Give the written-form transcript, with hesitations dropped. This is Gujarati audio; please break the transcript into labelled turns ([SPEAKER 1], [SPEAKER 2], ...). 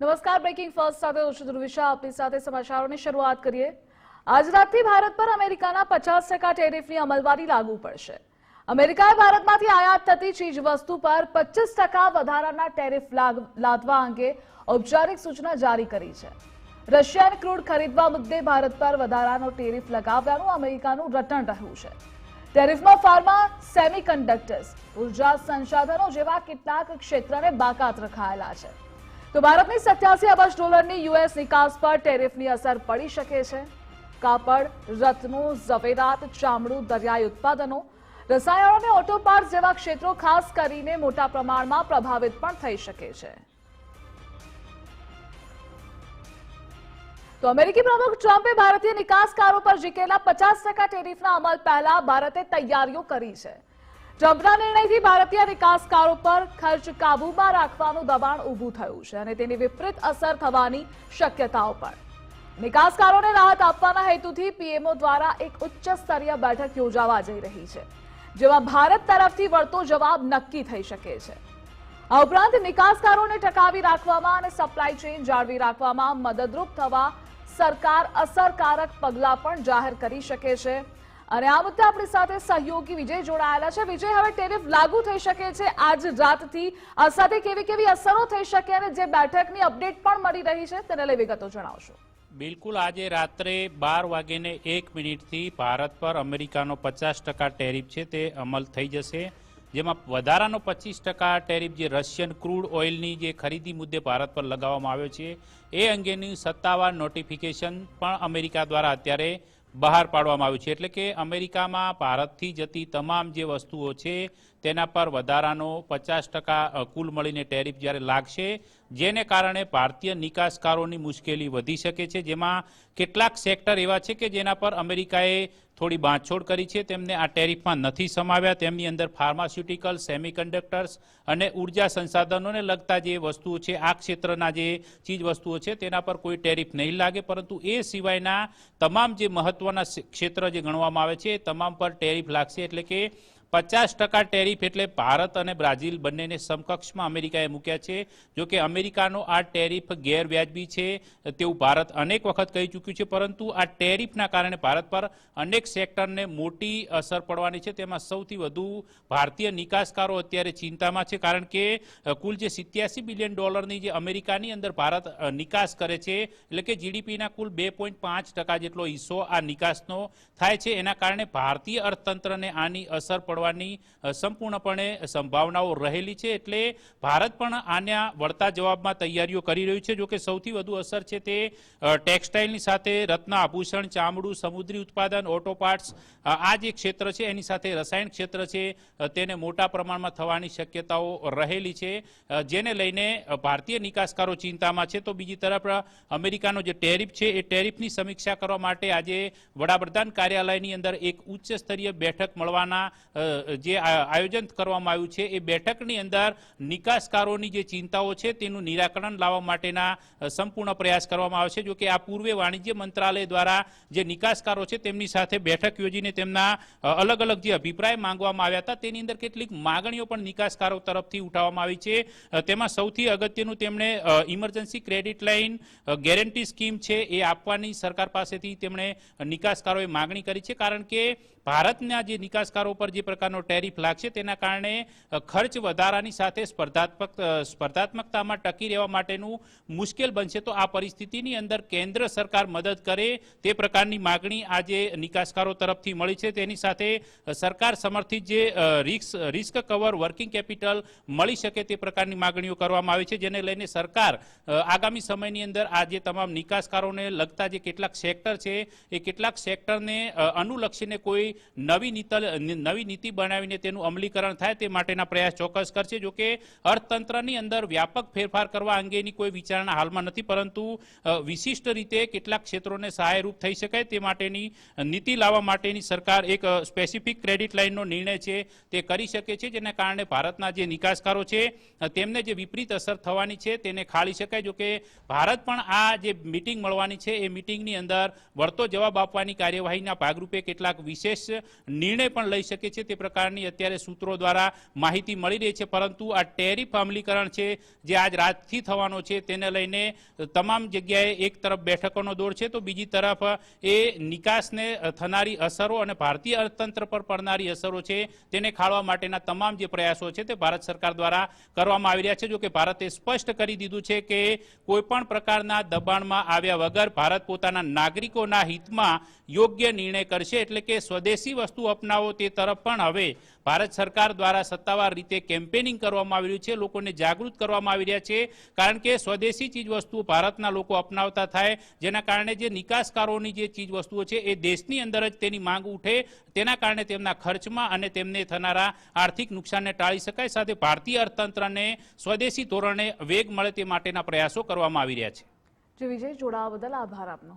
[SPEAKER 1] નમસ્કાર, બ્રેકિંગ ફર્સ્ટ સાથે હું છું ધ્રુવિશા. આપની સાથે સમાચારોની શરૂઆત કરીએ. આજ રાતથી ભારત પર અમેરિકાના 50% ટેરિફની અમલવારી લાગુ પડશે. અમેરિકાએ ભારતમાંથી આયાત થતી ચીજવસ્તુ પર 25% વધારાના ટેરિફ લાદવા અંગે ઔપચારિક સૂચના જારી કરી છે. રશિયન ક્રૂડ ખરીદવા મુદ્દે ભારત પર વધારાનો ટેરિફ લગાવવાનું અમેરિકાનું રટણ રહ્યું છે. ટેરિફમાં ફાર્મા, સેમિકન્ડક્ટર્સ, ઉર્જા સંસાધનો જેવા કેટલાક ક્ષેત્રને બાકાત રખાયેલા છે. તો ભારતની 87 અબજ ડોલરની યુએસ નિકાસ પર ટેરિફની અસર પડી શકે છે. કાપડ, રત્નો, ઝવેરાત, ચામડું, દરિયાઈ ઉત્પાદનો, રસાયણો અને ઓટો પાર્ટ્સ જેવા ક્ષેત્રો ખાસ કરીને મોટા પ્રમાણમાં પ્રભાવિત પણ થઈ શકે છે. તો અમેરિકી પ્રમુખ ટ્રમ્પે ભારતીય નિકાસકારો પર ઝીકેલા 50% ટેરિફના અમલ પહેલા ભારતે તૈયારીઓ કરી છે. ટ્રમ્પના નિર્ણયથી ભારતીય નિકાસકારો પર ખર્ચ કાબૂમાં રાખવાનું દબાણ ઊભું થયું છે અને તેની વિપરીત અસર થવાની શક્યતાઓ પણ. નિકાસકારોને રાહત આપવાના હેતુથી પીએમઓ દ્વારા એક ઉચ્ચ સ્તરીય બેઠક યોજાવા જઈ રહી છે, જેમાં ભારત તરફથી વળતો જવાબ નક્કી થઈ શકે છે. આ ઉપરાંત નિકાસકારોને ટકાવી રાખવામાં અને સપ્લાય ચેઇન જાળવી રાખવામાં મદદરૂપ થવા સરકાર અસરકારક પગલાં પણ જાહેર કરી શકે છે. અને આ મુદ્દે આપણી સાથે સહયોગી વિજય જોડાયેલા છે. વિજય, હવે ટેરિફ લાગુ થઈ શકે છે આજ રાતથી. આ સાથે કેવી કેવી અસરો થઈ શકે અને જે બેઠકની અપડેટ પણ મળી રહી છે તેને લઈ વિગતો જણાવશો.
[SPEAKER 2] બિલકુલ, આજે રાત્રે 12:01 થી ભારત પર અમેરિકાનો 50% ટેરિફ છે તે અમલ થઈ જશે. જેમાં વધારાનો 25% ટેરિફ જે રશિયન ક્રૂડ ઓઇલની જે ખરીદી મુદ્દે ભારત પર લગાવવામાં આવ્યો છે એ અંગેની સત્તાવાર નોટિફિકેશન પણ અમેરિકા દ્વારા અત્યારે બહાર પાડવામાં આવ્યું છે. એટલે કે અમેરિકામાં ભારતથી જતી તમામ જે વસ્તુઓ છે તેના પર વધારાનો 50% કુલ મળીને ટેરિફ જ્યારે લાગશે, જેને કારણે ભારતીય નિકાસકારોની મુશ્કેલી વધી શકે છે. જેમાં કેટલાક સેક્ટર એવા છે કે જેના પર અમેરિકાએ થોડી બાંધછોડ કરી છે, તેમને આ ટેરિફમાં નથી સમાવ્યા. તેમની અંદર ફાર્માસ્યુટિકલ, સેમિકન્ડક્ટર્સ અને ઉર્જા સંસાધનોને લગતા જે વસ્તુઓ છે, આ ક્ષેત્રના જે ચીજ વસ્તુઓ છે તેના પર કોઈ ટેરિફ નહીં લાગે. પરંતુ એ સિવાયના તમામ જે મહત્વના ક્ષેત્ર જે ગણવામાં આવે છે એ તમામ પર ટેરિફ લાગશે. એટલે કે 50% ટેરિફ એટલે ભારત અને બ્રાઝિલ બંનેને સમકક્ષમાં અમેરિકાએ મૂક્યા છે. જો કે અમેરિકાનો આ ટેરિફ ગેરવ્યાજબી છે તેવું ભારત અનેક વખત કહી ચૂક્યું છે, પરંતુ આ ટેરિફના કારણે ભારત પર અનેક સેક્ટરને મોટી અસર પડવાની છે. તેમાં સૌથી વધુ ભારતીય નિકાસકારો અત્યારે ચિંતામાં છે, કારણ કે કુલ જે 87 બિલિયન ડોલરની જે અમેરિકાની અંદર ભારત નિકાસ કરે છે, એટલે કે જીડીપીના કુલ 2.5% જેટલો હિસ્સો આ નિકાસનો થાય છે. એના કારણે ભારતીય અર્થતંત્રને આની અસર પડવાની સંપૂર્ણપણે સંભાવનાઓ રહેલી છે. એટલે ભારત પણ આના વળતા જવાબમાં તૈયારીઓ કરી રહ્યું છે. જોકે સૌથી વધુ અસર છે તે ટેક્સટાઇલની સાથે રત્ન, આભૂષણ, ચામડું, સમુદ્રી ઉત્પાદન, ઓટો પાર્ટ્સ, આ જે ક્ષેત્ર છે એની સાથે રસાયણ ક્ષેત્ર છે તેને મોટા પ્રમાણમાં થવાની શક્યતાઓ રહેલી છે, જેને લઈને ભારતીય નિકાસકારો ચિંતામાં છે. તો બીજી તરફ અમેરિકાનો જે ટેરિફ છે એ ટેરિફની સમીક્ષા કરવા માટે આજે વડાપ્રધાન કાર્યાલયની અંદર એક ઉચ્ચ સ્તરીય બેઠક મળવાના જે આયોજન કરવામાં આવ્યું છે એ બેઠકની અંદર નિકાસકારોની જે ચિંતાઓ છે તેનું નિરાકરણ લાવવા માટેના સંપૂર્ણ પ્રયાસ કરવામાં આવે છે. જો કે આ પૂર્વે વાણિજ્ય મંત્રાલય દ્વારા જે નિકાસકારો છે તેમની સાથે બેઠક યોજીને તેમના અલગ અલગ જે અભિપ્રાય માંગવામાં આવ્યા હતા તેની અંદર કેટલીક માગણીઓ પણ નિકાસકારો તરફથી ઉઠાવવામાં આવી છે. તેમાં સૌથી અગત્યનું તેમણે emergency credit line guarantee scheme છે એ આપવાની સરકાર પાસેથી તેમણે નિકાસકારોએ માગણી કરી છે, કારણ કે ભારતના જે નિકાસકારો પર જે પ્રકારનો ટેરિફ લાગશે તેના કારણે ખર્ચ વધારાની સાથે સ્પર્ધાત્મકતામાં ટકી રહેવા માટેનું મુશ્કેલ બનશે. તો આ પરિસ્થિતિની અંદર કેન્દ્ર સરકાર મદદ કરે તે પ્રકારની માગણી આજે નિકાસકારો તરફથી મળી છે. તેની સાથે સરકાર સમર્થિત જે રિસ્ક કવર વર્કિંગ કેપિટલ મળી શકે તે પ્રકારની માગણીઓ કરવામાં આવી છે, જેને લઈને સરકાર આગામી સમયની અંદર આ જે તમામ નિકાસકારોને લગતા જે કેટલાક સેક્ટર છે એ કેટલાક સેક્ટરને અનુલક્ષીને કોઈ નવી નીતિ બનાવીને તેનું અમલીકરણ થાય તે માટેના પ્રયાસ ચોક્કસ કરશે. જો કે અર્થતંત્રની અંદર વ્યાપક ફેરફાર કરવા અંગેની કોઈ વિચારણા હાલમાં નથી, પરંતુ વિશિષ્ટ રીતે કેટલાક ક્ષેત્રોને સહાયરૂપ થઈ શકાય તે માટેની નીતિ લાવવા માટેની સરકાર એક સ્પેસિફિક ક્રેડિટ લાઇનનો નિર્ણય છે તે કરી શકે છે, જેના કારણે ભારતના જે નિકાસકારો છે તેમને જે વિપરીત અસર થવાની છે તેને ખાળી શકાય. જો કે ભારત પણ આ જે મીટિંગ મળવાની છે એ મીટિંગની અંદર વળતો જવાબ આપવાની કાર્યવાહીના ભાગરૂપે કેટલાક વિશેષ નિર્ણય પણ લઈ શકે છે. તે પ્રકારની અત્યારે સૂત્રો દ્વારા માહિતી મળી રહી છે. પરંતુ આ ટેરિફ અમલીકરણ છે જે આજ રાતથી થવાનો છે તેને લઈને તમામ જગ્યાએ એક તરફ બેઠકોનો દોર છે તો બીજી તરફ એ નિકાસને થનારી અસરો અને ભારતીય અર્થતંત્ર પર પડનારી અસરો છે તેને ખાળવા માટેના તમામ જે પ્રયાસો છે તે ભારત સરકાર દ્વારા કરવામાં આવી રહ્યા છે. જો કે ભારતે સ્પષ્ટ કરી દીધું છે કે કોઈ પણ પ્રકારના દબાણમાં આવ્યા વગર ભારત પોતાના નાગરિકોના હિતમાં યોગ્ય નિર્ણય કરશે. એટલે કે સ્વદેશી વસ્તુ અપનાવો તે તરફ પણ હવે ભારત સરકાર દ્વારા સત્તાવાર રીતે કેમ્પેનિંગ કરવામાં આવી રહ્યું છે, લોકોને જાગૃત કરવામાં આવી રહ્યા છે. કારણ કે સ્વદેશી ચીજ વસ્તુઓ ભારતના લોકો અપનાવતા થાય જેના કારણે જે નિકાસકારોની જે ચીજ વસ્તુઓ છે એ દેશની અંદર જ તેની માંગ ઉઠે, તેના કારણે તેમના ખર્ચમાં અને તેમને થનારા આર્થિક નુકસાનને ટાળી શકાય. સાથે ભારતીય અર્થતંત્રને સ્વદેશી ધોરણે વેગ મળે તે માટેના પ્રયાસો કરવામાં આવી રહ્યા છે.
[SPEAKER 1] વિજય, જોડાવા બદલ આભાર આપનો.